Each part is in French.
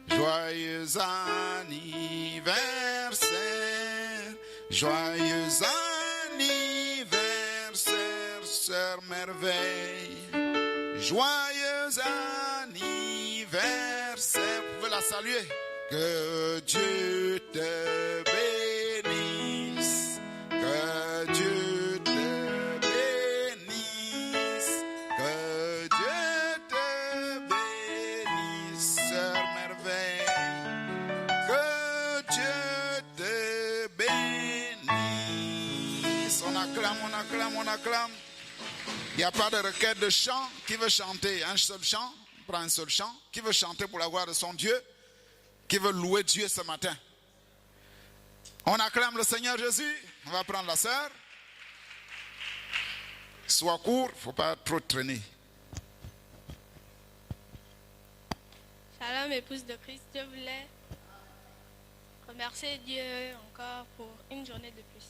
joyeux anniversaire, joyeux anniversaire, sœur merveille, joyeux anniversaire. Vous pouvez la saluer. Que Dieu te bénisse, que Dieu te bénisse, que Dieu te bénisse, sœur merveille, que Dieu te bénisse. On acclame, on acclame, on acclame. Il n'y a pas de requête de chant. Qui veut chanter un seul chant? On prend un seul chant. Qui veut chanter pour la gloire de son Dieu? Qui veut louer Dieu ce matin? On acclame le Seigneur Jésus. On va prendre la sœur. Sois court, il ne faut pas trop traîner. Shalom, épouse de Christ. Je voulais remercier Dieu encore pour une journée de plus.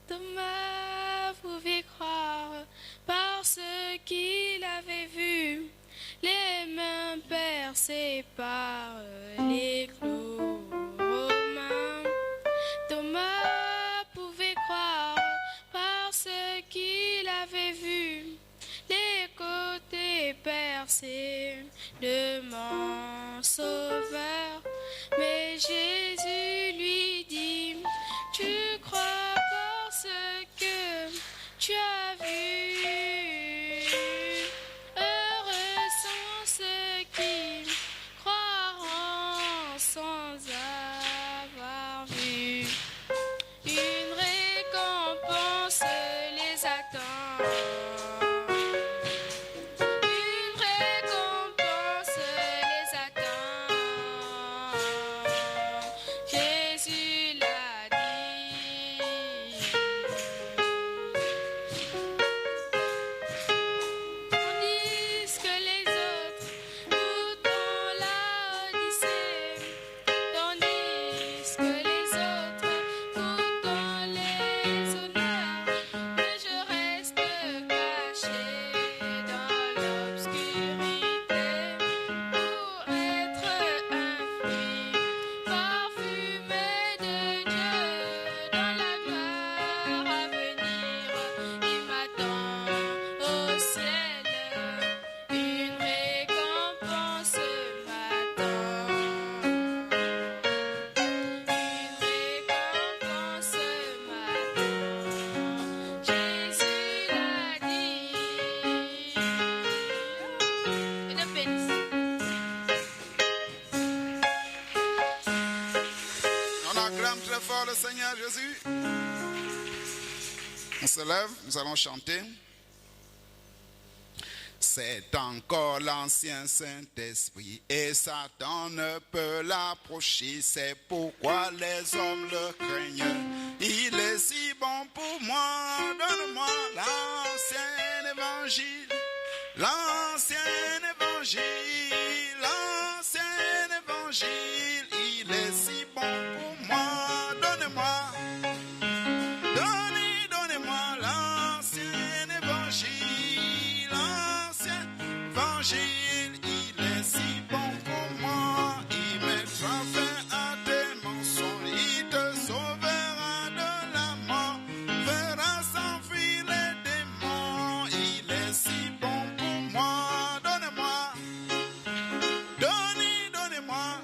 Thomas pouvait croire parce qu'il avait vu les mains percées par les clous romains. Thomas pouvait croire parce qu'il avait vu les côtés percés de mon sauveur. Mais Jésus lui dit, tu crois parce que tu as vu. Heureux sont ceux qui croiront sans avoir vu. Une récompense les attend. Une récompense les attend. Jésus l'a dit. Tandis que les autres tout ont la Odyssée, tandis que les autres tout ont les honneurs, que je reste caché dans l'obscurité pour être un fruit parfumé de Dieu dans la gloire à venir. Il m'attend au ciel, une récompense m'attend. Une récompense m'attend. Jésus l'a dit. Et de bénisse. On acclame très fort le Seigneur Jésus. On se lève, nous allons chanter. C'est encore l'ancien Saint-Esprit et Satan ne peut l'approcher. C'est pourquoi les hommes le craignent. Il est si bon pour moi. Donne-moi l'ancien évangile. L'ancien évangile. L'ancien évangile. Il est si bon pour moi. Donne-moi. Donnez-moi l'ancien évangile, l'ancien évangile, il est si bon pour moi, il mettra fin à tes mensonges, il te sauvera de la mort, fera s'enfuir les démons, il est si bon pour moi, donnez-moi, donnez-moi.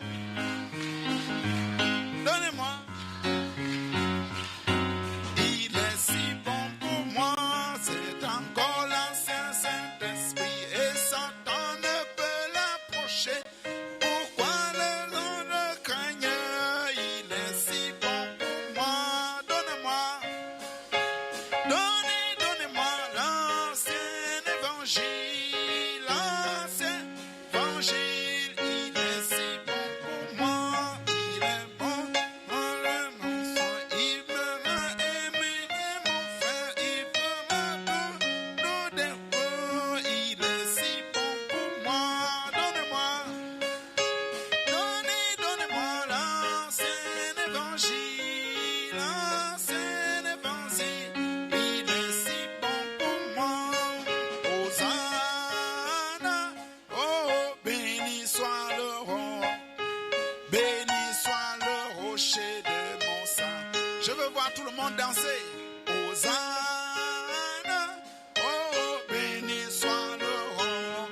monde danser. Hosanna, oh, béni soit le roi,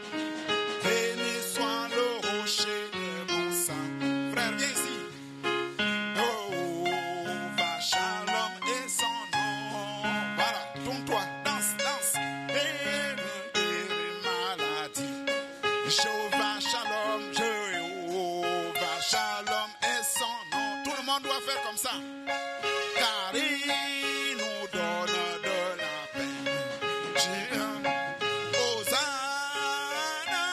béni soit le rocher de mon sang. Frère, viens ici. Oh, va Shalom et son nom. Voilà, tourne-toi, danse, danse. Et le maladie. Jéhovah Shalom, Jéhovah Shalom et son nom. Tout le monde doit faire comme ça. Car il nous donne de la paix. Hosanna,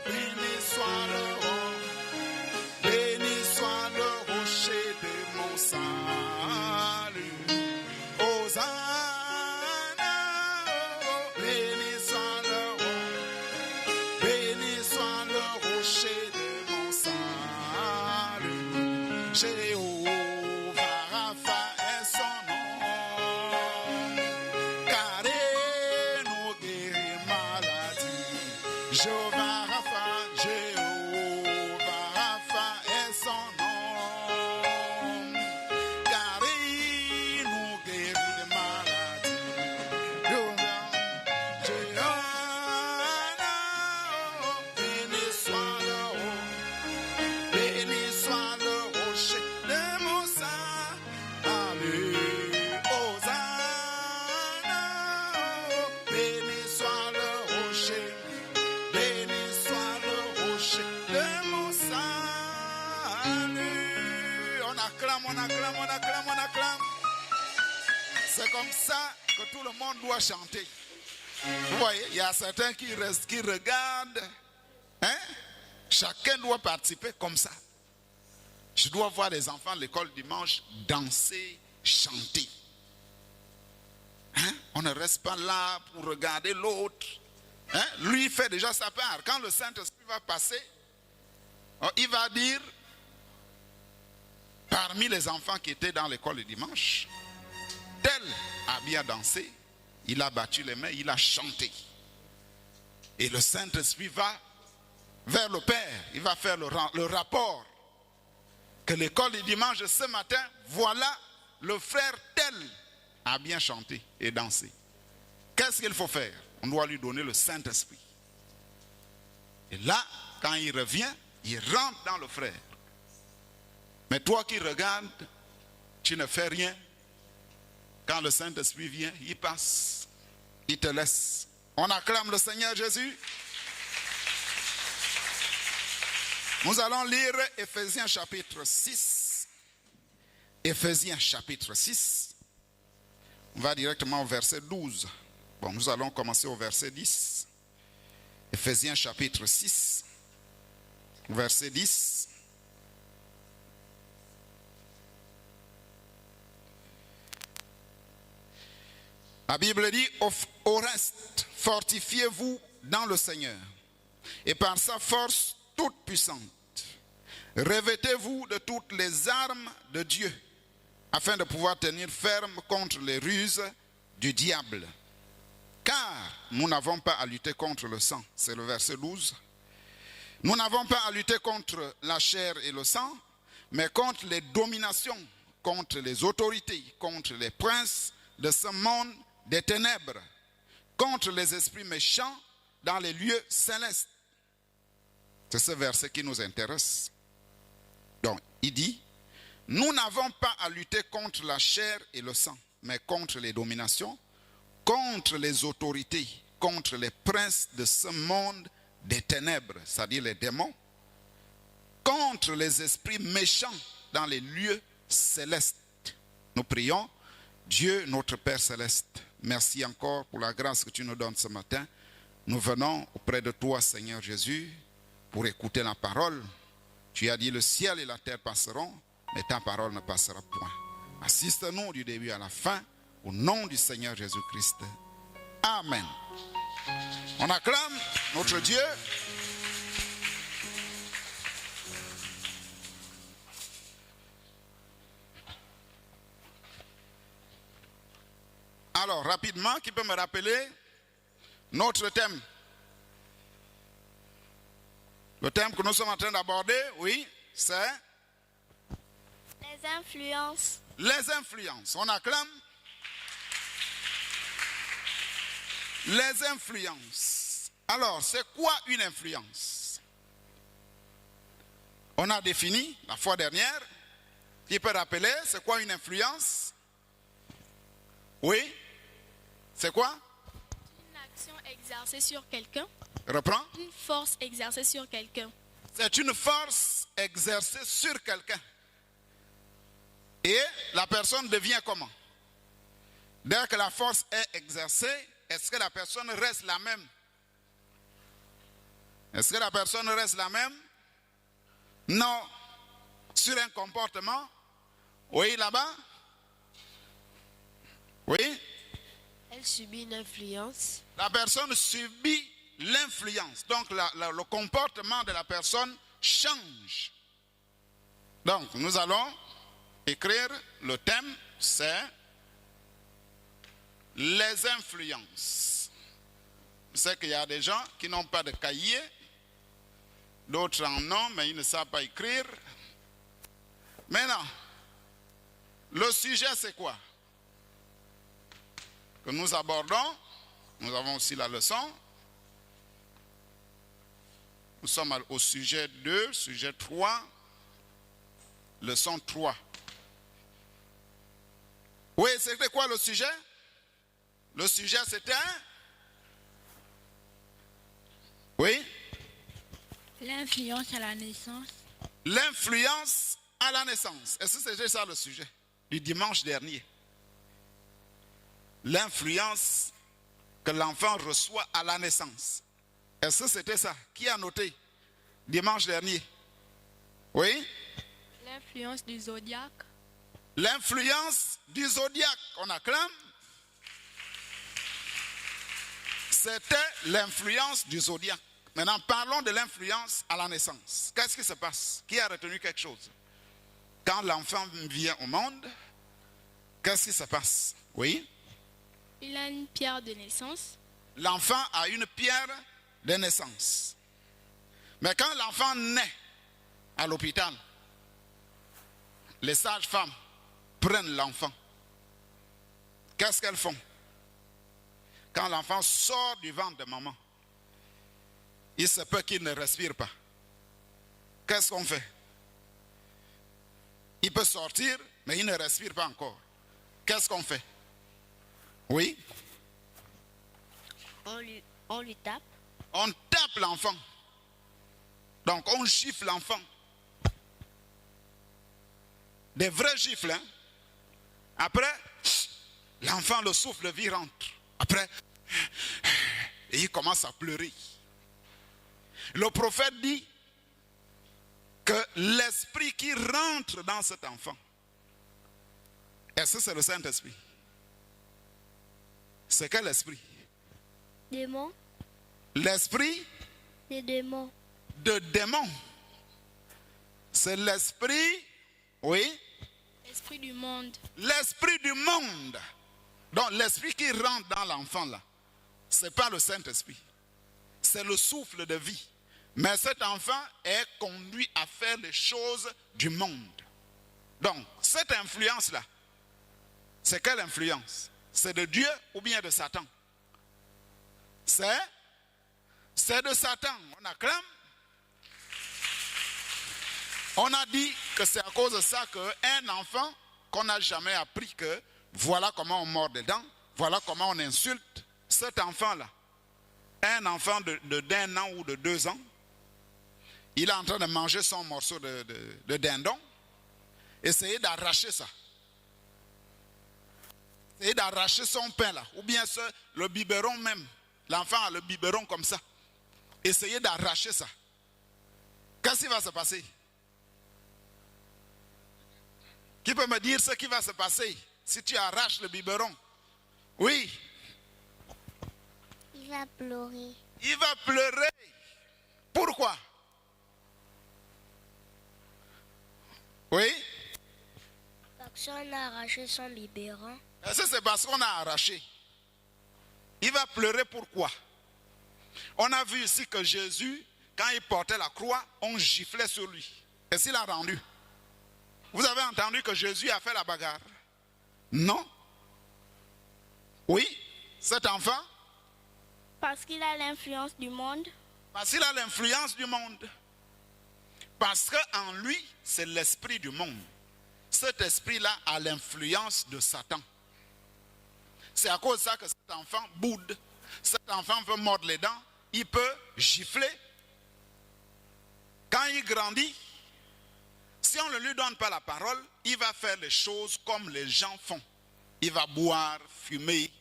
béni soit le roi, béni soit le rocher de mon salut. Hosanna, béni soit le roi, béni soit le rocher de mon salut. Jéhovah Rapha est son nom, car il nous guérit maladie. Jéhovah Rapha, Jéhovah Rapha est son nom, car il nous guérit de maladie. Jéhovah, béni soit le roi, béni soit le rocher de mon salut. Hosanna, béni soit le rocher, béni soit le rocher de mon salut. On acclame, on acclame, on acclame, on acclame. C'est comme ça que tout le monde doit chanter. Vous voyez, il y a certains qui restent, qui regardent. Hein? Chacun doit participer comme ça. Je dois voir les enfants de l'école dimanche danser, chanter. Hein? On ne reste pas là pour regarder l'autre. Hein? Lui fait déjà sa part. Quand le Saint-Esprit va passer, il va dire, parmi les enfants qui étaient dans l'école le dimanche, tel a bien dansé, il a battu les mains, il a chanté. Et le Saint-Esprit va vers le Père, il va faire le rapport que l'école du dimanche ce matin, voilà le frère tel a bien chanté et dansé. Qu'est-ce qu'il faut faire? On doit lui donner le Saint-Esprit. Et là, quand il revient, il rentre dans le frère. Mais toi qui regardes, tu ne fais rien. Quand le Saint-Esprit vient, il passe, il te laisse. On acclame le Seigneur Jésus. Nous allons lire Éphésiens chapitre 6. Éphésiens chapitre 6. On va directement au verset 12. Bon, nous allons commencer au verset 10. Éphésiens chapitre 6, verset 10. La Bible dit, au reste, fortifiez-vous dans le Seigneur et par sa force toute puissante. Revêtez-vous de toutes les armes de Dieu afin de pouvoir tenir ferme contre les ruses du diable. Car nous n'avons pas à lutter contre le sang. C'est le verset 12. Nous n'avons pas à lutter contre la chair et le sang, mais contre les dominations, contre les autorités, contre les princes de ce monde des ténèbres, contre les esprits méchants dans les lieux célestes. C'est ce verset qui nous intéresse. Donc, il dit, nous n'avons pas à lutter contre la chair et le sang, mais contre les dominations, contre les autorités, contre les princes de ce monde des ténèbres, c'est-à-dire les démons, contre les esprits méchants dans les lieux célestes. Nous prions, Dieu notre Père céleste, merci encore pour la grâce que tu nous donnes ce matin. Nous venons auprès de toi, Seigneur Jésus, pour écouter la parole. Tu as dit le ciel et la terre passeront, mais ta parole ne passera point. Assiste-nous du début à la fin, au nom du Seigneur Jésus-Christ. Amen. On acclame notre Dieu. Alors, rapidement, qui peut me rappeler notre thème? Le thème que nous sommes en train d'aborder, oui, c'est les influences. Les influences. On acclame. Les influences. Alors, c'est quoi une influence? On a défini la fois dernière. Qui peut rappeler, c'est quoi une influence? Oui? C'est quoi? Une action exercée sur quelqu'un. Reprends. Une force exercée sur quelqu'un. C'est une force exercée sur quelqu'un. Et la personne devient comment? Dès que la force est exercée, est-ce que la personne reste la même? Est-ce que la personne reste la même? Non. Sur un comportement? Oui, là-bas? Oui? Elle subit une influence. La personne subit l'influence. Donc le comportement de la personne change. Donc nous allons écrire le thème, c'est les influences. Je sais qu'il y a des gens qui n'ont pas de cahier, d'autres en ont, mais ils ne savent pas écrire. Maintenant, le sujet c'est quoi que nous abordons? Nous avons aussi la leçon. Nous sommes au sujet 2, sujet 3, leçon 3. Oui, c'était quoi le sujet? Le sujet c'était... Oui? L'influence à la naissance. L'influence à la naissance. Est-ce que c'était ça le sujet du dimanche dernier? L'influence que l'enfant reçoit à la naissance. Est-ce que c'était ça? Qui a noté dimanche dernier? Oui? L'influence du zodiaque. L'influence du zodiaque. On acclame. C'était l'influence du zodiaque. Maintenant, parlons de l'influence à la naissance. Qu'est-ce qui se passe? Qui a retenu quelque chose? Quand l'enfant vient au monde, qu'est-ce qui se passe? Oui? Il a une pierre de naissance. L'enfant a une pierre de naissance. Mais quand l'enfant naît à l'hôpital, les sages-femmes prennent l'enfant. Qu'est-ce qu'elles font? Quand l'enfant sort du ventre de maman, il se peut qu'il ne respire pas. Qu'est-ce qu'on fait? Il peut sortir, mais il ne respire pas encore. Qu'est-ce qu'on fait? Oui? On lui tape. On tape l'enfant. Donc on gifle l'enfant. Des vrais gifles, hein? Après, l'enfant, le souffle de vie rentre. Après, et il commence à pleurer. Le prophète dit que l'esprit qui rentre dans cet enfant, est-ce que c'est le Saint-Esprit? C'est quel esprit? Démon. L'esprit Des démons. de démon. C'est l'esprit, oui, L'esprit du monde. l'esprit du monde. Donc l'esprit qui rentre dans l'enfant là, ce n'est pas le Saint-Esprit. C'est le souffle de vie. Mais cet enfant est conduit à faire les choses du monde. Donc cette influence là, c'est quelle influence? C'est de Dieu ou bien de Satan? C'est de Satan. On acclame. On a dit que c'est à cause de ça qu'un enfant qu'on n'a jamais appris que voilà comment on mord des dents, voilà comment on insulte cet enfant-là. Un enfant d'un an ou de 2 ans, il est en train de manger son morceau de dindon. Essayez d'arracher ça. Essayez d'arracher son pain là. Ou bien le biberon même. L'enfant a le biberon comme ça. Essayez d'arracher ça. Qu'est-ce qui va se passer? Qui peut me dire ce qui va se passer si tu arraches le biberon? Oui. Il va pleurer. Il va pleurer. Pourquoi? Oui? Parce qu'on a arraché son biberon. Est-ce que c'est parce qu'on a arraché? Il va pleurer pourquoi? On a vu ici que Jésus, quand il portait la croix, on giflait sur lui. Est-ce qu'il a rendu? Vous avez entendu que Jésus a fait la bagarre? Non. Oui, cet enfant? Parce qu'il a l'influence du monde. Parce qu'il a l'influence du monde. Parce qu'en lui, c'est l'esprit du monde. Cet esprit-là a l'influence de Satan. C'est à cause de ça que cet enfant boude. Cet enfant veut mordre les dents. Il peut gifler. Quand il grandit, si on ne lui donne pas la parole, il va faire les choses comme les gens font. Il va boire, fumer,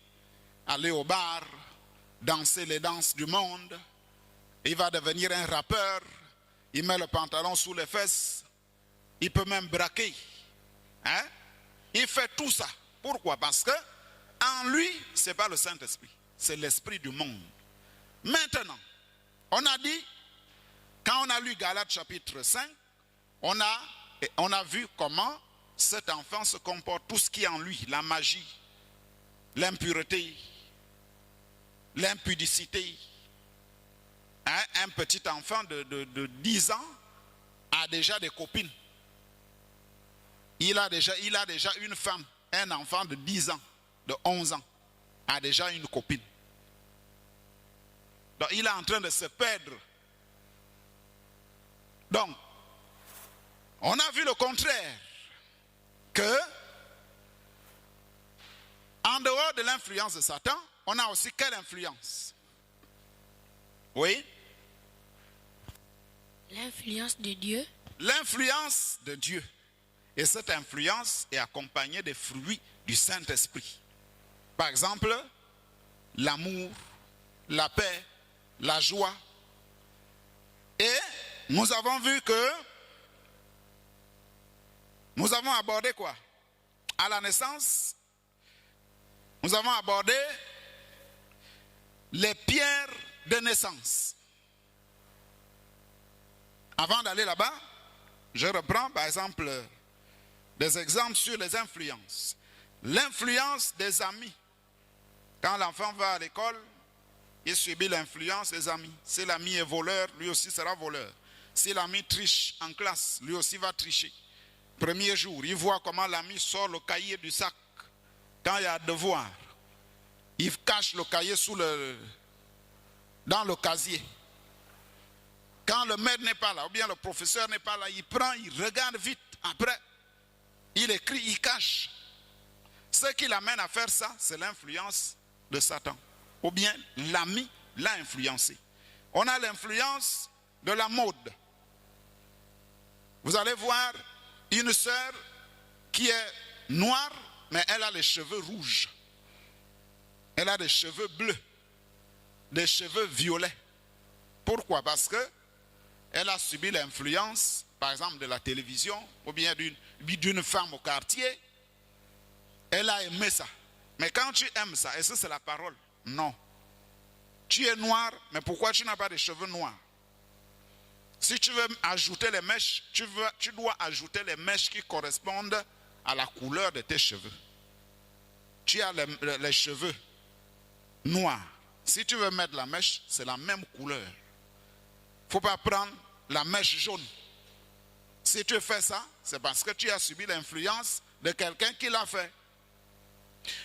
aller au bar, danser les danses du monde. Il va devenir un rappeur. Il met le pantalon sous les fesses. Il peut même braquer. Hein? Il fait tout ça. Pourquoi? Parce que en lui, ce n'est pas le Saint-Esprit. C'est l'esprit du monde. Maintenant, on a dit, quand on a lu Galates chapitre 5, on a vu comment cet enfant se comporte, tout ce qui est en lui, la magie, l'impureté, l'impudicité. Hein? Un petit enfant de 10 ans a déjà des copines. Il a déjà une femme, un enfant de 10 ans, de 11 ans, a déjà une copine. Donc il est en train de se perdre. Donc, on a vu le contraire, que en dehors de l'influence de Satan, on a aussi quelle influence? Oui? L'influence de Dieu. L'influence de Dieu. Et cette influence est accompagnée des fruits du Saint-Esprit. Par exemple, l'amour, la paix, la joie. Et nous avons vu que nous avons abordé quoi? À la naissance, nous avons abordé les pierres de naissance. Avant d'aller là-bas, je reprends par exemple des exemples sur les influences. L'influence des amis. Quand l'enfant va à l'école, il subit l'influence des amis. Si l'ami est voleur, lui aussi sera voleur. Si l'ami triche en classe, lui aussi va tricher. Premier jour, il voit comment l'ami sort le cahier du sac. Quand il y a devoir, il cache le cahier dans le casier. Quand le maître n'est pas là, ou bien le professeur n'est pas là, il prend, il regarde vite. Après, il écrit, il cache. Ce qui l'amène à faire ça, c'est l'influence de Satan. Ou bien l'ami l'a influencé. On a l'influence de la mode. Vous allez voir une sœur qui est noire, mais elle a les cheveux rouges. Elle a des cheveux bleus, des cheveux violets. Pourquoi? Parce que elle a subi l'influence, par exemple, de la télévision, ou bien d'une femme au quartier. Elle a aimé ça. Mais quand tu aimes ça, est-ce que c'est la parole? Non. Tu es noir, mais pourquoi tu n'as pas de cheveux noirs? Si tu veux ajouter les mèches, tu dois ajouter les mèches qui correspondent à la couleur de tes cheveux. Tu as les cheveux noirs. Si tu veux mettre la mèche, c'est la même couleur. Il ne faut pas prendre la mèche jaune. Si tu fais ça, c'est parce que tu as subi l'influence de quelqu'un qui l'a fait.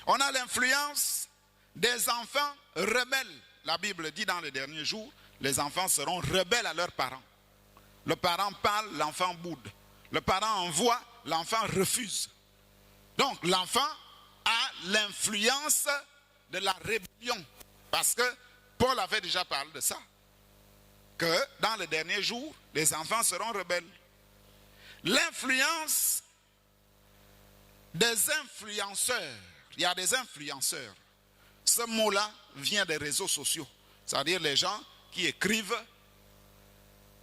On a l'influence des enfants rebelles. La Bible dit dans les derniers jours, les enfants seront rebelles à leurs parents. Le parent parle, l'enfant boude. Le parent envoie, l'enfant refuse. Donc l'enfant a l'influence de la rébellion. Parce que Paul avait déjà parlé de ça. Que dans les derniers jours, les enfants seront rebelles. L'influence des influenceurs. Il y a des influenceurs. Ce mot-là vient des réseaux sociaux. C'est-à-dire les gens qui écrivent,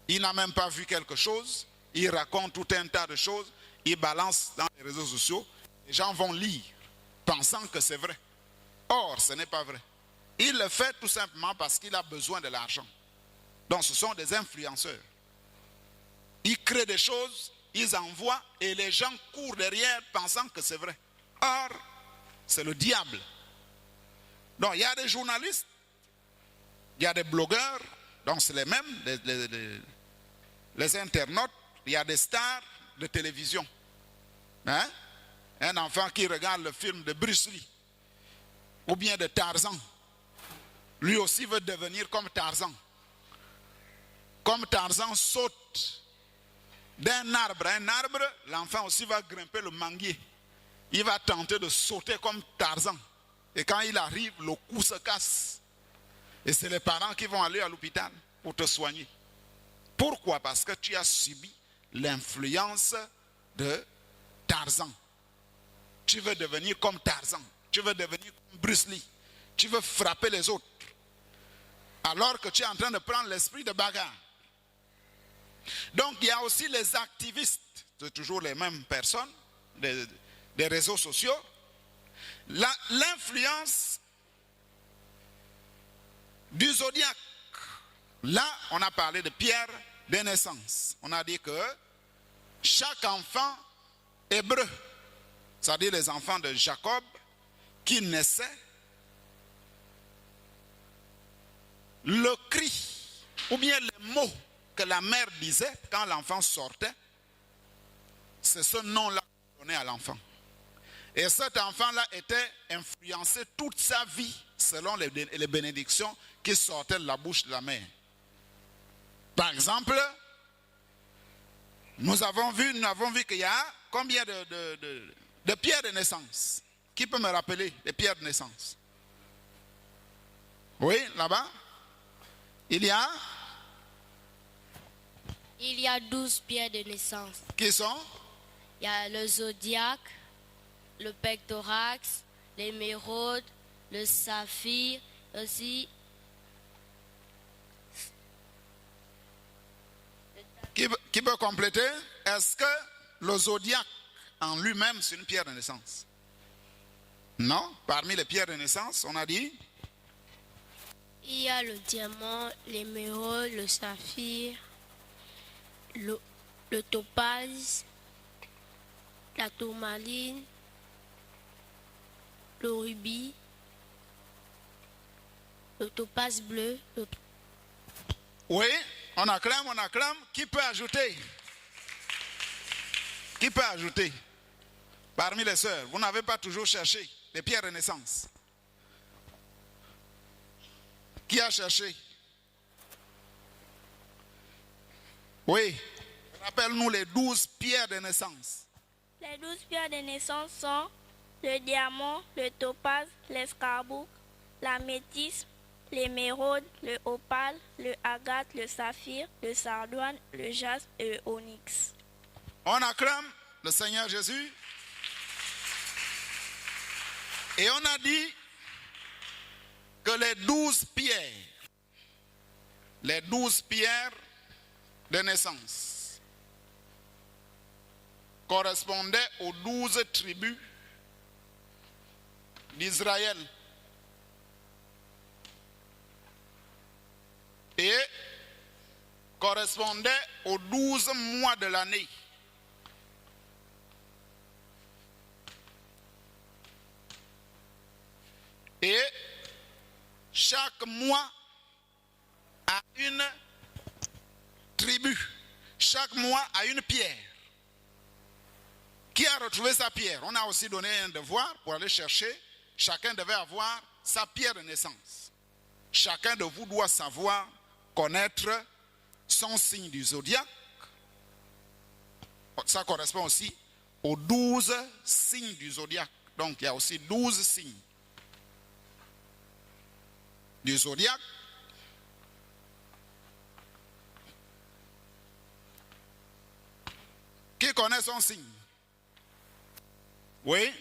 ils n'ont même pas vu quelque chose, ils racontent tout un tas de choses, ils balancent dans les réseaux sociaux, les gens vont lire, pensant que c'est vrai. Or, ce n'est pas vrai. Il le fait tout simplement parce qu'il a besoin de l'argent. Donc ce sont des influenceurs. Ils créent des choses, ils envoient et les gens courent derrière pensant que c'est vrai. Or, c'est le diable. Donc il y a des journalistes, il y a des blogueurs, donc c'est les mêmes, les internautes, il y a des stars de télévision. Hein? Un enfant qui regarde le film de Bruce Lee ou bien de Tarzan, lui aussi veut devenir comme Tarzan. Comme Tarzan saute d'un arbre à un arbre, l'enfant aussi va grimper le manguier. Il va tenter de sauter comme Tarzan. Et quand il arrive, le cou se casse. Et c'est les parents qui vont aller à l'hôpital pour te soigner. Pourquoi? Parce que tu as subi l'influence de Tarzan. Tu veux devenir comme Tarzan. Tu veux devenir comme Bruce Lee. Tu veux frapper les autres. Alors que tu es en train de prendre l'esprit de bagarre. Donc il y a aussi les activistes. C'est toujours les mêmes personnes des réseaux sociaux. L'influence du zodiaque. Là, on a parlé de pierre de naissance. On a dit que chaque enfant hébreu, c'est-à-dire les enfants de Jacob, qui naissaient, le cri ou bien les mots que la mère disait quand l'enfant sortait, c'est ce nom-là qu'on donnait à l'enfant. Et cet enfant-là était influencé toute sa vie selon les bénédictions qui sortaient de la bouche de la mère. Par exemple, nous avons vu qu'il y a combien de pierres de naissance? Qui peut me rappeler les pierres de naissance? Oui, là-bas. Il y a 12 pierres de naissance. Qui sont? Il y a le zodiaque, le pectorax, l'émeraude, le saphir, aussi. Qui peut compléter? Est-ce que le zodiaque en lui-même c'est une pierre de naissance? Non. Parmi les pierres de naissance, on a dit? Il y a le diamant, l'émeraude, le saphir, le topaz, la tourmaline, le rubis, le topaz bleu. Oui, on acclame. Qui peut ajouter? Qui peut ajouter? Parmi les sœurs, vous n'avez pas toujours cherché les pierres de naissance. Qui a cherché? Oui, rappelle-nous les 12 pierres de naissance. Les 12 pierres de naissance sont le diamant, le topaz, l'escarboucle, l'améthyste, l'émeraude, le opale, le agate, le saphir, le sardoine, le jaspe et le onyx. On acclame le Seigneur Jésus. Et on a dit que les 12 pierres de naissance correspondaient aux 12 tribus d'Israël. Et correspondaient aux 12 mois de l'année. Et chaque mois a une tribu. Chaque mois a une pierre. Qui a retrouvé sa pierre? On a aussi donné un devoir pour aller chercher. Chacun devait avoir sa pierre de naissance. Chacun de vous doit savoir, connaître son signe du zodiaque. Ça correspond aussi aux 12 signes du zodiaque. Donc il y a aussi 12 signes du zodiaque. Qui connaît son signe? Oui.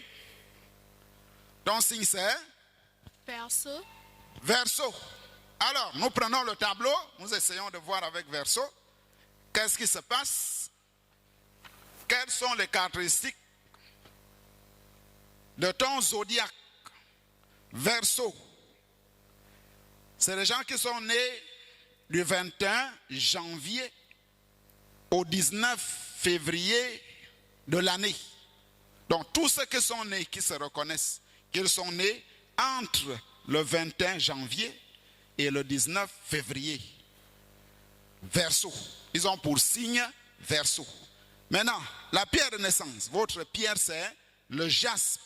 Ton signe c'est? Verseau. Verseau. Alors, nous prenons le tableau, nous essayons de voir avec Verseau. Qu'est-ce qui se passe? Quelles sont les caractéristiques de ton zodiaque? Verseau. C'est les gens qui sont nés du 21 janvier au 19 février de l'année. Donc tous ceux qui sont nés, qui se reconnaissent qu'ils sont nés entre le 21 janvier et le 19 février. Verseau. Ils ont pour signe Verseau. Maintenant, la pierre de naissance. Votre pierre, c'est le jaspe.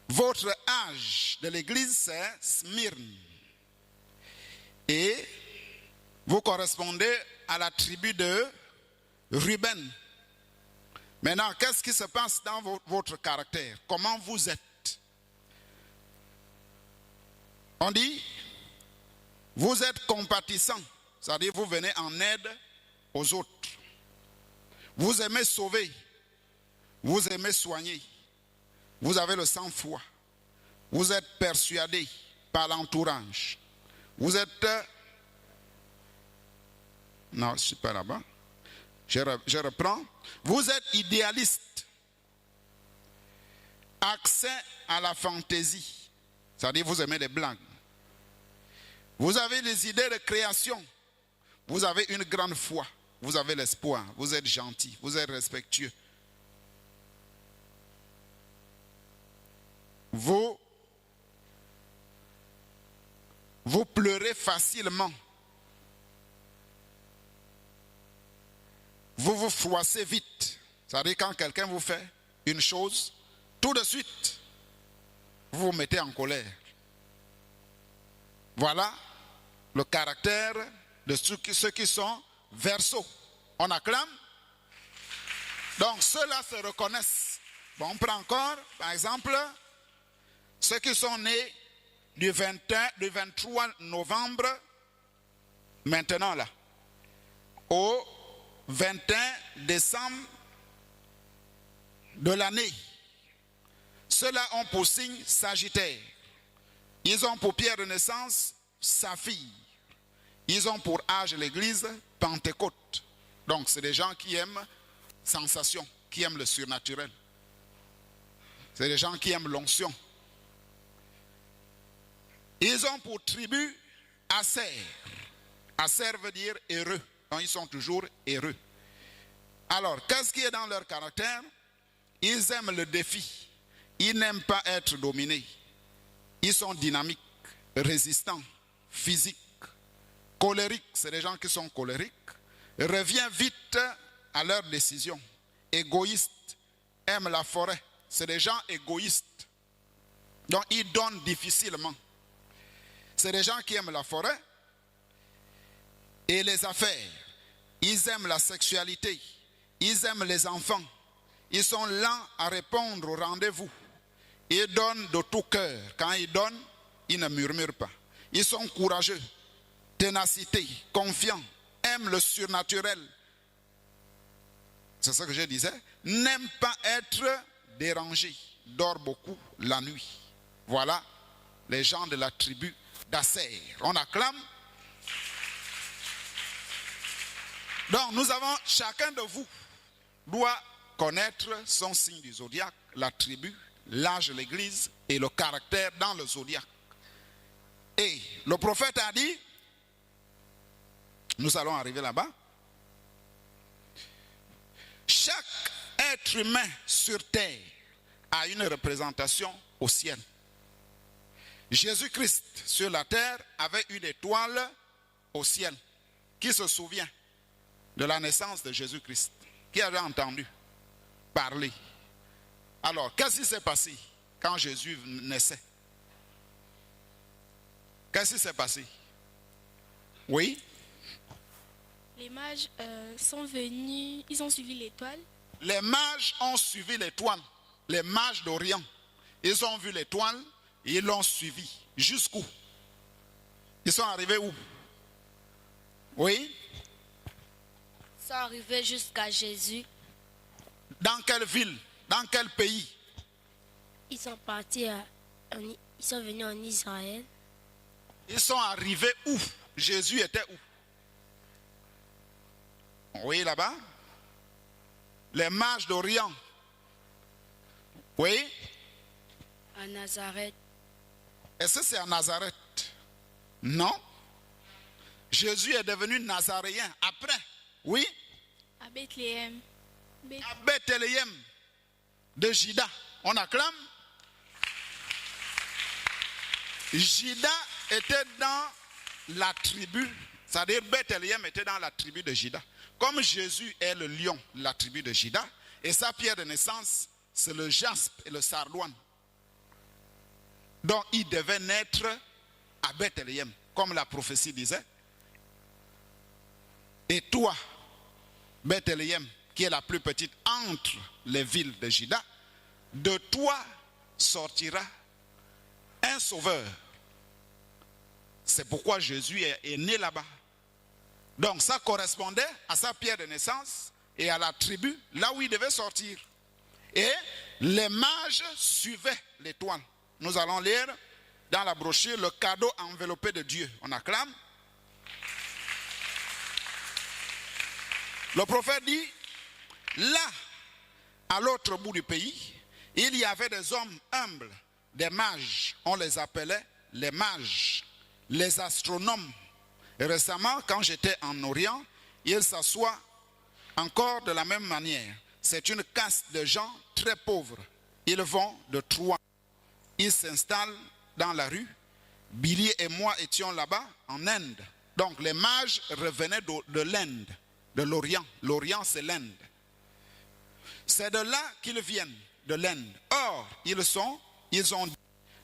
Votre âge de l'église, c'est Smyrne. Et vous correspondez à la tribu de Ruben. Maintenant, qu'est-ce qui se passe dans votre caractère? Comment vous êtes? On dit, vous êtes compatissant, c'est-à-dire vous venez en aide aux autres. Vous aimez sauver, vous aimez soigner, vous avez le sang-froid, vous êtes persuadé par l'entourage, vous êtes... Non, je ne suis pas là-bas. Je reprends. Vous êtes idéaliste, accès à la fantaisie, c'est-à-dire vous aimez les blagues. Vous avez des idées de création, vous avez une grande foi, vous avez l'espoir, vous êtes gentil, vous êtes respectueux. Vous pleurez facilement. Vous vous froissez vite. C'est-à-dire quand quelqu'un vous fait une chose, tout de suite, vous vous mettez en colère. Voilà le caractère de ceux qui sont Verseaux. On acclame. Donc ceux-là se reconnaissent. Bon, on prend encore, par exemple, ceux qui sont nés du 23 novembre, maintenant là, au 21 décembre de l'année. Ceux-là ont pour signe Sagittaire. Ils ont pour pierre de naissance Saphir. Ils ont pour âge l'église Pentecôte. Donc c'est des gens qui aiment sensation, qui aiment le surnaturel. C'est des gens qui aiment l'onction. Ils ont pour tribu Aser. Aser veut dire heureux. Donc ils sont toujours heureux. Alors, qu'est-ce qui est dans leur caractère? Ils aiment le défi. Ils n'aiment pas être dominés. Ils sont dynamiques, résistants, physiques, colériques. C'est des gens qui sont colériques. Reviennent vite à leurs décisions. Égoïstes, aiment la forêt. C'est des gens égoïstes. Donc ils donnent difficilement. C'est des gens qui aiment la forêt et les affaires. Ils aiment la sexualité. Ils aiment les enfants. Ils sont lents à répondre au rendez-vous. Ils donnent de tout cœur. Quand ils donnent, ils ne murmurent pas. Ils sont courageux, ténacité, confiants, aiment le surnaturel. C'est ce que je disais. N'aiment pas être dérangés. Dorment beaucoup la nuit. Voilà les gens de la tribu d'Aser. On acclame. Donc nous avons, chacun de vous doit connaître son signe du zodiaque, la tribu, l'âge de l'église et le caractère dans le zodiaque. Et le prophète a dit, nous allons arriver là-bas, chaque être humain sur terre a une représentation au ciel. Jésus-Christ sur la terre avait une étoile au ciel. Qui se souvient de la naissance de Jésus-Christ? Qui avait entendu parler? Alors, qu'est-ce qui s'est passé quand Jésus naissait? Qu'est-ce qui s'est passé? Oui? Les mages sont venus, ils ont suivi l'étoile. Les mages ont suivi l'étoile. Les mages d'Orient. Ils ont vu l'étoile et ils l'ont suivi. Jusqu'où? Ils sont arrivés où? Oui? Ils sont arrivés jusqu'à Jésus. Dans quelle ville? Dans quel pays? Ils sont partis, ils sont venus en Israël. Ils sont arrivés où? Jésus était où? Oui, là-bas. Les mages d'Orient. Oui? À Nazareth. Est-ce que c'est à Nazareth? Non. Jésus est devenu nazaréen après. Oui? À Bethléem. À Bethléem de Juda. On acclame. Juda était dans la tribu, c'est-à-dire Bethléem était dans la tribu de Juda. comme Jésus est le lion de la tribu de Juda, et sa pierre de naissance, c'est le jaspe et le sardoine. Donc il devait naître à Bethléem, comme la prophétie disait. Et toi, Bethléem, qui est la plus petite entre les villes de Juda, de toi sortira un sauveur. C'est pourquoi Jésus est né là-bas. Donc ça correspondait à sa pierre de naissance et à la tribu, là où il devait sortir. Et les mages suivaient l'étoile. Nous allons lire dans la brochure le cadeau enveloppé de Dieu. On acclame. Le prophète dit, là, à l'autre bout du pays, il y avait des hommes humbles, des mages. On les appelait les mages, les astronomes. Et récemment, quand j'étais en Orient, ils s'assoient encore de la même manière. C'est une caste de gens très pauvres. Ils vont de Troie. Ils s'installent dans la rue. Billy et moi étions là-bas en Inde. Donc les mages revenaient de l'Inde, de l'Orient. L'Orient, c'est l'Inde. C'est de là qu'ils viennent, de l'Inde. Or, ils ont dit,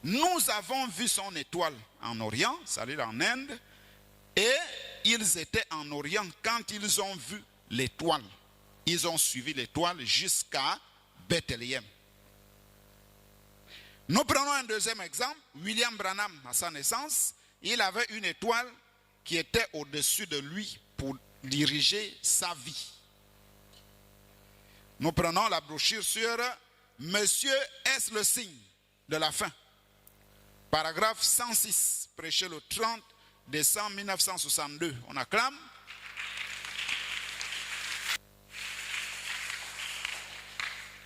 nous avons vu son étoile en Orient, c'est-à-dire en Inde, et ils étaient en Orient quand ils ont vu l'étoile. Ils ont suivi l'étoile jusqu'à Bethléem. Nous prenons un deuxième exemple. William Branham, à sa naissance, il avait une étoile qui était au-dessus de lui pour diriger sa vie. Nous prenons la brochure sur Monsieur, est-ce le signe de la fin? Paragraphe 106, prêché le 30 décembre 1962. On acclame.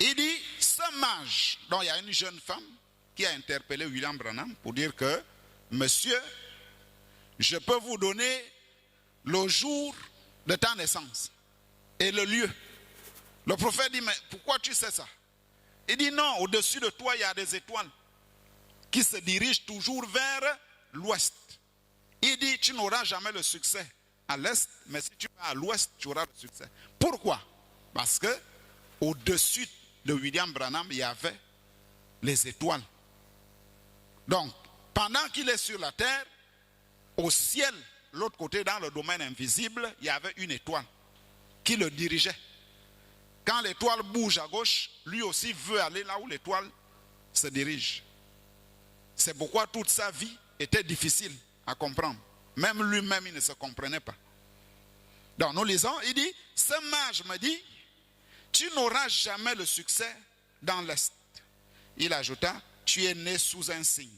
Il dit, ce mage, donc il y a une jeune femme qui a interpellé William Branham pour dire que, monsieur, je peux vous donner le jour de ta naissance et le lieu. Le prophète dit, mais pourquoi tu sais ça? Il dit, non, au-dessus de toi, il y a des étoiles qui se dirigent toujours vers l'ouest. Il dit, tu n'auras jamais le succès à l'est, mais si tu vas à l'ouest, tu auras le succès. Pourquoi? Parce que au-dessus de William Branham, il y avait les étoiles. Donc, pendant qu'il est sur la terre, au ciel, l'autre côté, dans le domaine invisible, il y avait une étoile qui le dirigeait. Quand l'étoile bouge à gauche, lui aussi veut aller là où l'étoile se dirige. C'est pourquoi toute sa vie était difficile à comprendre. Même lui-même, il ne se comprenait pas. Donc nous lisons, il dit, ce mage me dit, tu n'auras jamais le succès dans l'Est. Il ajouta, tu es né sous un signe.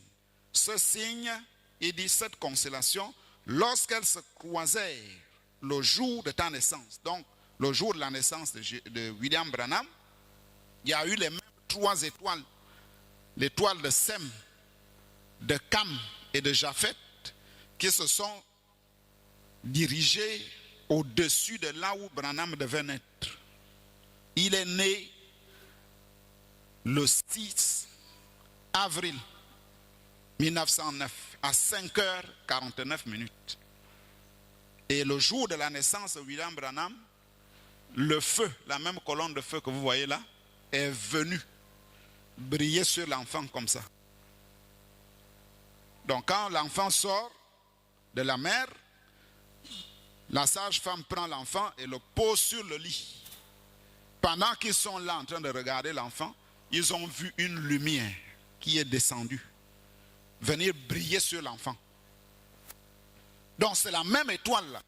Ce signe, il dit, cette constellation, lorsqu'elle se croisait le jour de ta naissance, donc le jour de la naissance de William Branham, il y a eu les mêmes trois étoiles. L'étoile de Sem, de Cam et de Japhet, qui se sont dirigées au-dessus de là où Branham devait naître. Il est né le 6 avril 1909 à 5h49. Et le jour de la naissance de William Branham, le feu, la même colonne de feu que vous voyez là, est venue briller sur l'enfant comme ça. Donc quand l'enfant sort de la mère, la sage-femme prend l'enfant et le pose sur le lit. Pendant qu'ils sont là en train de regarder l'enfant, ils ont vu une lumière qui est descendue, venir briller sur l'enfant. Donc c'est la même étoile là.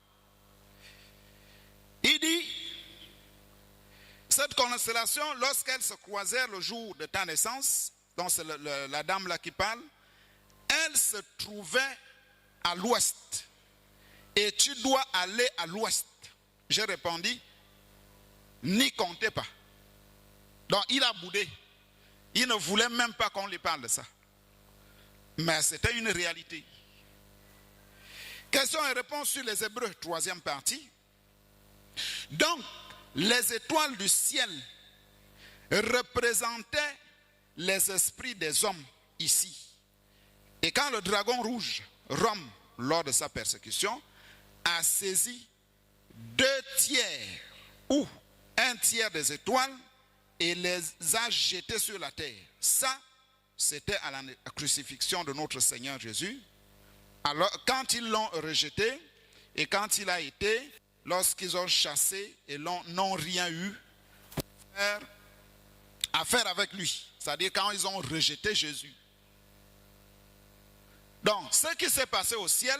Il dit, cette constellation, lorsqu'elle se croisait le jour de ta naissance, donc c'est la dame là qui parle, elle se trouvait à l'ouest. Et tu dois aller à l'ouest. J'ai répondu, n'y comptez pas. Donc il a boudé. Il ne voulait même pas qu'on lui parle de ça. Mais c'était une réalité. Questions et réponses sur les Hébreux, troisième partie. Donc, les étoiles du ciel représentaient les esprits des hommes ici. Et quand le dragon rouge, Rome, lors de sa persécution, a saisi 2/3 ou 1/3 des étoiles et les a jetées sur la terre. Ça, c'était à la crucifixion de notre Seigneur Jésus. Alors, quand ils l'ont rejeté et quand il a été, lorsqu'ils ont chassé et n'ont rien eu à faire avec lui, c'est-à-dire quand ils ont rejeté Jésus. Donc, ce qui s'est passé au ciel,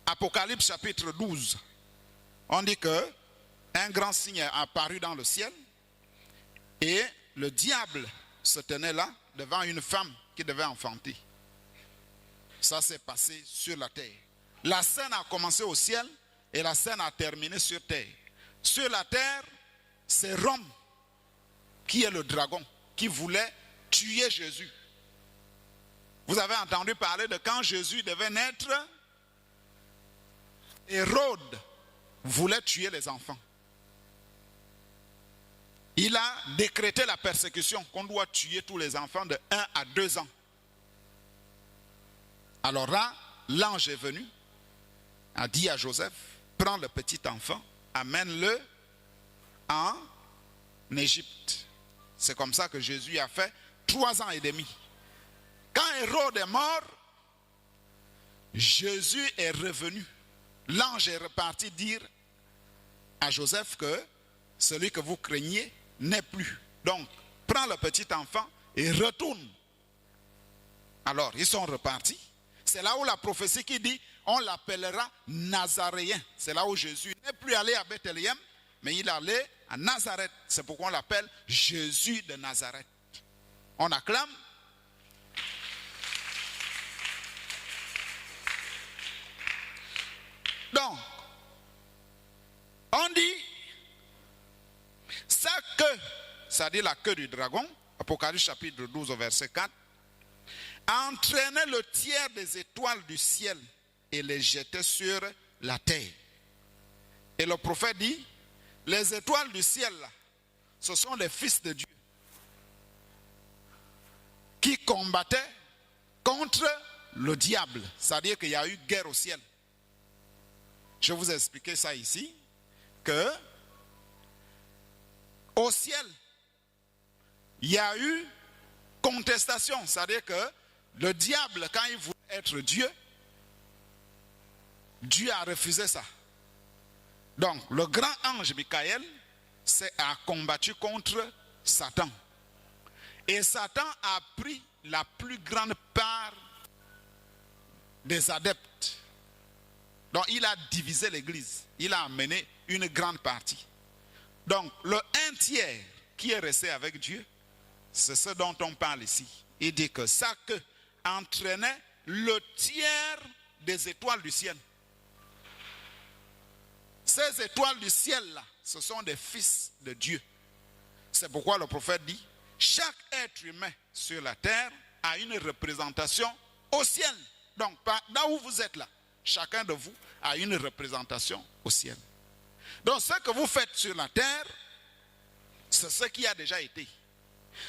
Apocalypse chapitre 12, on dit que un grand signe est apparu dans le ciel et le diable se tenait là devant une femme qui devait enfanter. Ça s'est passé sur la terre. La scène a commencé au ciel et la scène a terminé sur terre. Sur la terre, c'est Rome qui est le dragon, qui voulait tuer Jésus. Vous avez entendu parler de quand Jésus devait naître, Hérode voulait tuer les enfants. Il a décrété la persécution, qu'on doit tuer tous les enfants de 1 à 2 ans. Alors là, l'ange est venu, a dit à Joseph, prends le petit enfant, amène-le en Égypte. C'est comme ça que Jésus a fait 3 ans et demi. Quand Hérode est mort, Jésus est revenu. L'ange est reparti dire à Joseph que celui que vous craignez n'est plus. Donc, prends le petit enfant et retourne. Alors, ils sont repartis. C'est là où la prophétie qui dit, on l'appellera Nazaréen. C'est là où Jésus n'est plus allé à Bethléem, mais il allait à Nazareth. C'est pourquoi on l'appelle Jésus de Nazareth. On acclame. Donc, on dit, sa queue, c'est-à-dire la queue du dragon, Apocalypse chapitre 12 au verset 4, entraînait le tiers des étoiles du ciel et les jetait sur la terre. Et le prophète dit, les étoiles du ciel, là, ce sont les fils de Dieu qui combattaient contre le diable. C'est-à-dire qu'il y a eu guerre au ciel. Je vous ai expliqué ça ici, que au ciel, il y a eu contestation. C'est-à-dire que le diable, quand il voulait être Dieu, Dieu a refusé ça. Donc, le grand ange Michael a combattu contre Satan. Et Satan a pris la plus grande part des adeptes. Donc, il a divisé l'église. Il a amené une grande partie. Donc, le 1/3 qui est resté avec Dieu, c'est ce dont on parle ici. Il dit que sa queue entraînait le tiers des étoiles du ciel. Ces étoiles du ciel-là, ce sont des fils de Dieu. C'est pourquoi le prophète dit, chaque être humain sur la terre a une représentation au ciel. Donc, là où vous êtes là, chacun de vous a une représentation au ciel. Donc, ce que vous faites sur la terre, c'est ce qui a déjà été.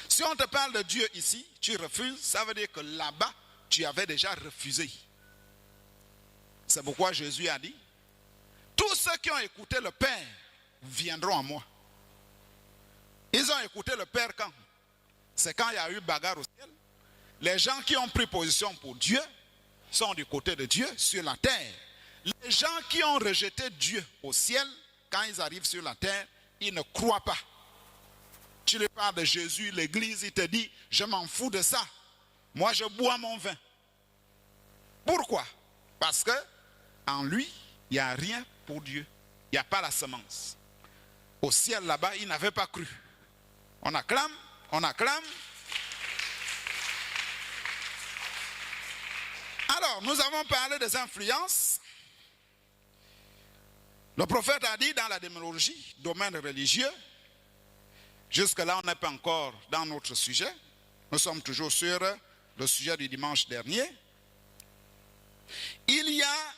Si on te parle de Dieu ici, tu refuses, ça veut dire que là-bas, tu avais déjà refusé. C'est pourquoi Jésus a dit, tous ceux qui ont écouté le Père viendront à moi. Ils ont écouté le Père quand? C'est quand il y a eu bagarre au ciel. Les gens qui ont pris position pour Dieu sont du côté de Dieu sur la terre. Les gens qui ont rejeté Dieu au ciel, quand ils arrivent sur la terre, ils ne croient pas. Tu lui parles de Jésus, l'église, il te dit, je m'en fous de ça. Moi, je bois mon vin. Pourquoi? Parce que en lui, il n'y a rien pour Dieu. Il n'y a pas la semence. Au ciel là-bas, il n'avait pas cru. On acclame, on acclame. Alors, nous avons parlé des influences. Le prophète a dit dans la démonologie, domaine religieux, jusque-là, on n'est pas encore dans notre sujet. Nous sommes toujours sur le sujet du dimanche dernier. Il y a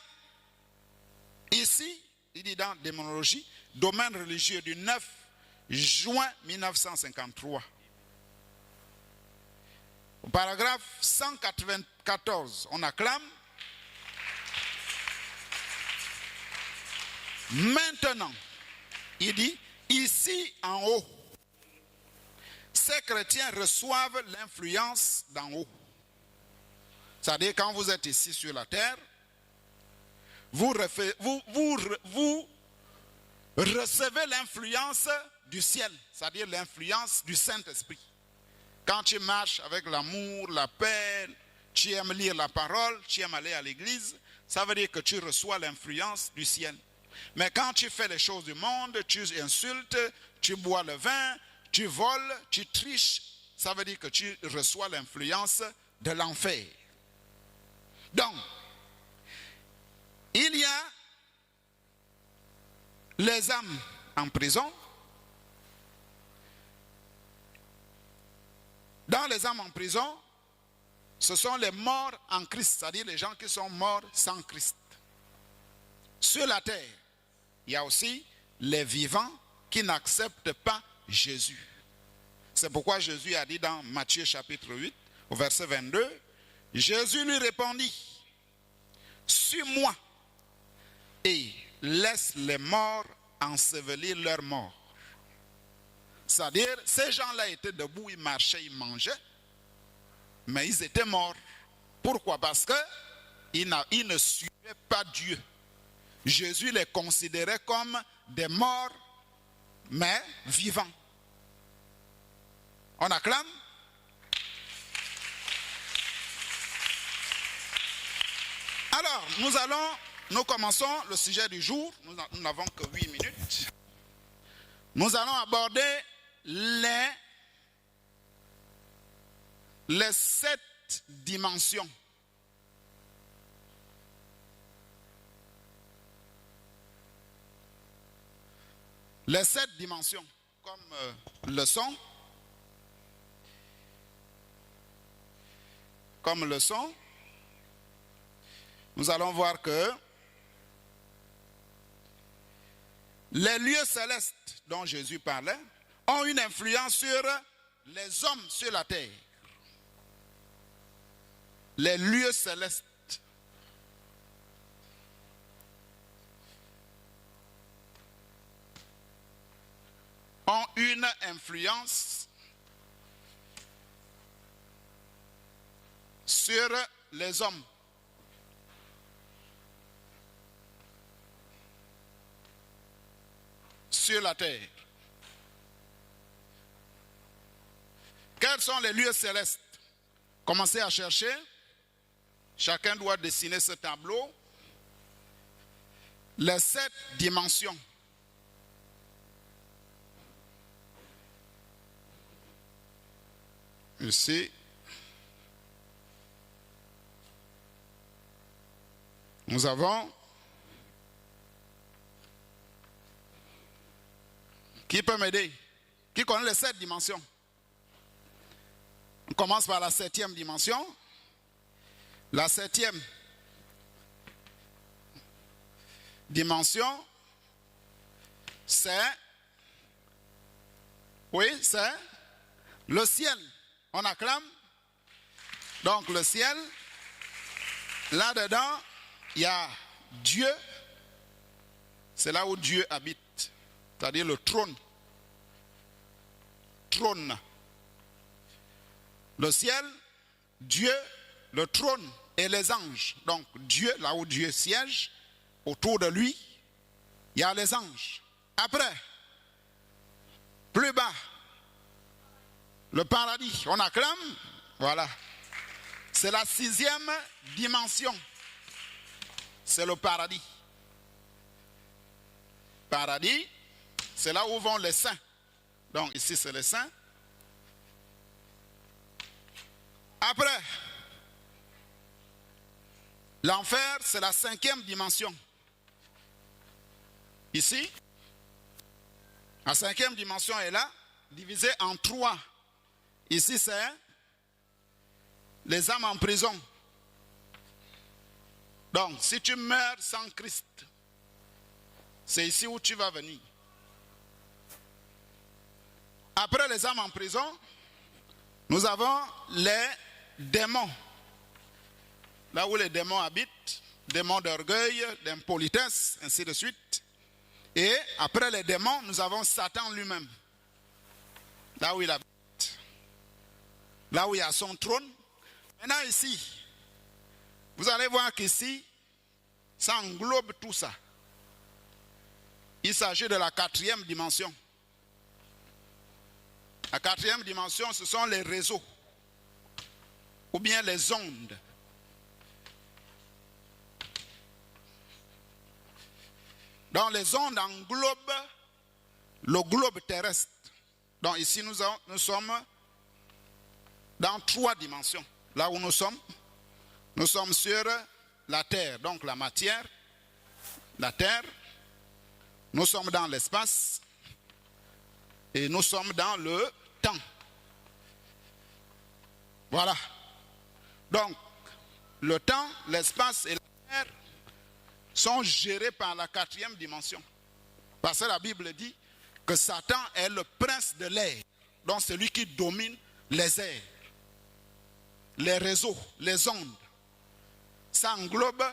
ici, il dit dans démonologie, domaine religieux du 9 juin 1953. Au paragraphe 194, on acclame. Maintenant, il dit, ici en haut, ces chrétiens reçoivent l'influence d'en haut. C'est-à-dire, quand vous êtes ici sur la terre, vous recevez l'influence du ciel, c'est-à-dire l'influence du Saint-Esprit. Quand tu marches avec l'amour, la paix, tu aimes lire la parole, tu aimes aller à l'église, ça veut dire que tu reçois l'influence du ciel. Mais quand tu fais les choses du monde, tu insultes, tu bois le vin, tu voles, tu triches, ça veut dire que tu reçois l'influence de l'enfer. Donc, il y a les âmes en prison. Dans les âmes en prison, ce sont les morts en Christ, c'est-à-dire les gens qui sont morts sans Christ. Sur la terre, il y a aussi les vivants qui n'acceptent pas Jésus. C'est pourquoi Jésus a dit dans Matthieu chapitre 8, au verset 22, Jésus lui répondit, « Suis-moi et laisse les morts ensevelir leurs morts. » C'est-à-dire, ces gens-là étaient debout, ils marchaient, ils mangeaient, mais ils étaient morts. Pourquoi? Parce qu'ils ne suivaient pas Dieu. Jésus les considérait comme des morts, mais vivants. On acclame? Alors, nous commençons le sujet du jour. Nous n'avons que 8 minutes. Nous allons aborder les 7 dimensions. Les 7 dimensions, comme leçon. Comme leçon, nous allons voir que les lieux célestes dont Jésus parlait ont une influence sur les hommes sur la terre. Les lieux célestes. Ont une influence sur les hommes. Sur la terre. Quels sont les lieux célestes? Commencez à chercher. Chacun doit dessiner ce tableau. Les 7 dimensions. Ici. Nous avons. Qui peut m'aider? Qui connaît les 7 dimensions? On commence par la 7e dimension. La 7e dimension, c'est, c'est le ciel. On acclame. Donc le ciel, là-dedans, il y a Dieu. C'est là où Dieu habite. C'est-à-dire le trône. Trône. Le ciel, Dieu, le trône et les anges. Donc Dieu, là où Dieu siège, autour de lui, il y a les anges. Après, plus bas, le paradis. On acclame. Voilà. C'est la 6e dimension. C'est le paradis. Paradis, c'est là où vont les saints. Donc ici, c'est les saints. Après, l'enfer, c'est la 5e dimension. Ici, la 5e dimension est là, divisée en 3. Ici, c'est les âmes en prison. Donc, si tu meurs sans Christ, c'est ici où tu vas venir. Après les âmes en prison, nous avons les démons. Là où les démons habitent, démons d'orgueil, d'impolitesse, ainsi de suite. Et après les démons, nous avons Satan lui-même. Là où il habite. Là où il a son trône. Maintenant ici, vous allez voir qu'ici, ça englobe tout ça. Il s'agit de la 4e dimension. La 4e dimension, ce sont les réseaux. Ou bien les ondes. Donc les ondes englobent le globe terrestre. Donc ici nous sommes dans 3 dimensions. Là où nous sommes sur la terre, donc la matière, la terre. Nous sommes dans l'espace et nous sommes dans le temps. Voilà. Donc, le temps, l'espace et la terre sont gérés par la 4e dimension. Parce que la Bible dit que Satan est le prince de l'air. Donc, celui qui domine les airs, les réseaux, les ondes. Ça englobe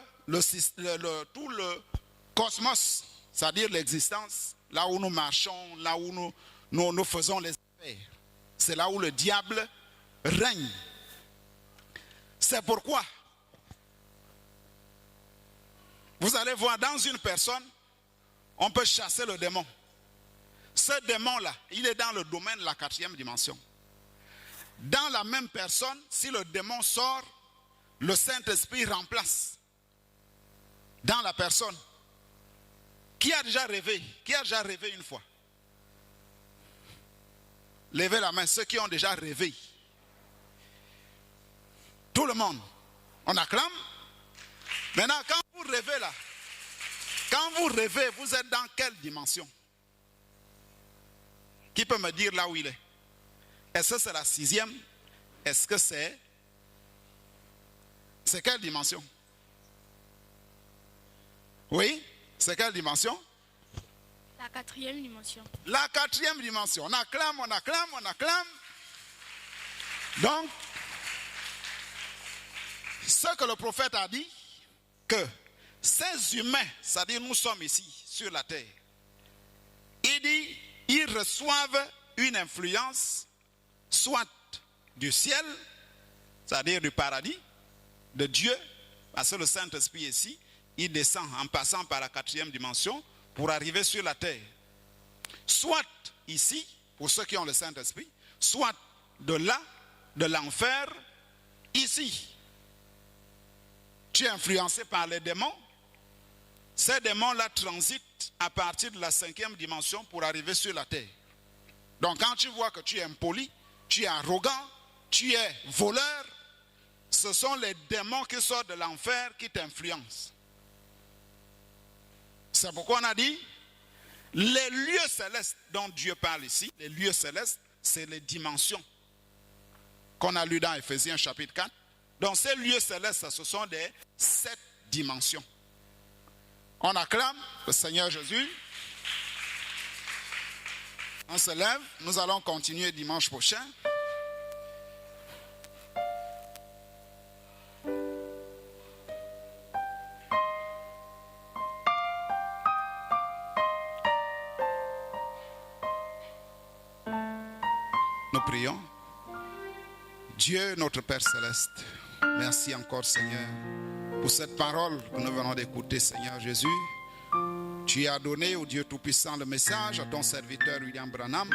tout le cosmos, c'est-à-dire l'existence, là où nous marchons, là où nous faisons les affaires. C'est là où le diable règne. C'est pourquoi vous allez voir dans une personne, on peut chasser le démon. Ce démon-là, il est dans le domaine de la 4e dimension. Dans la même personne, si le démon sort, le Saint-Esprit remplace dans la personne. Qui a déjà rêvé? Qui a déjà rêvé une fois? Levez la main, ceux qui ont déjà rêvé. Tout le monde. On acclame. Maintenant, quand vous rêvez là, quand vous rêvez, vous êtes dans quelle dimension? Qui peut me dire là où il est? Est-ce que c'est la 6e? Est-ce que c'est quelle dimension? Oui? C'est quelle dimension? La 4e dimension. La 4e dimension. On acclame, on acclame, on acclame. Donc, ce que le prophète a dit, que ces humains, c'est-à-dire nous sommes ici, sur la terre, il dit, ils reçoivent une influence, soit du ciel, c'est-à-dire du paradis, de Dieu, parce que le Saint-Esprit ici, il descend en passant par la 4e dimension pour arriver sur la terre. Soit ici, pour ceux qui ont le Saint-Esprit, soit de là, de l'enfer, ici. Tu es influencé par les démons. Ces démons-là transitent à partir de la 5e dimension pour arriver sur la terre. Donc quand tu vois que tu es impoli, tu es arrogant, tu es voleur, ce sont les démons qui sortent de l'enfer qui t'influencent. C'est pourquoi on a dit, les lieux célestes dont Dieu parle ici, les lieux célestes, c'est les dimensions qu'on a lu dans Ephésiens chapitre 4. Donc ces lieux célestes, ce sont des 7 dimensions. On acclame le Seigneur Jésus. On se lève, nous allons continuer dimanche prochain. Nous prions. Dieu, notre Père Céleste, merci encore Seigneur pour cette parole que nous venons d'écouter, Seigneur Jésus. Tu as donné au Dieu Tout-Puissant le message à ton serviteur William Branham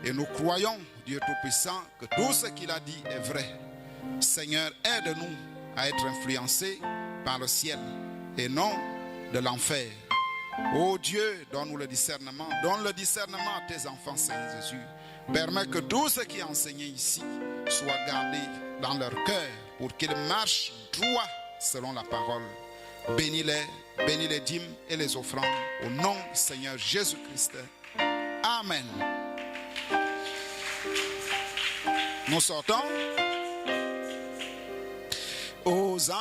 et nous croyons, Dieu Tout-Puissant, que tout ce qu'il a dit est vrai. Seigneur, aide-nous à être influencés par le ciel et non de l'enfer. Ô Dieu, donne-nous le discernement. Donne le discernement à tes enfants, Seigneur Jésus. Permets que tout ce qui est enseigné ici soit gardé dans leur cœur pour qu'ils marchent droit selon la parole. Bénis les dîmes et les offrandes au nom du Seigneur Jésus-Christ. Amen. Nous sortons aux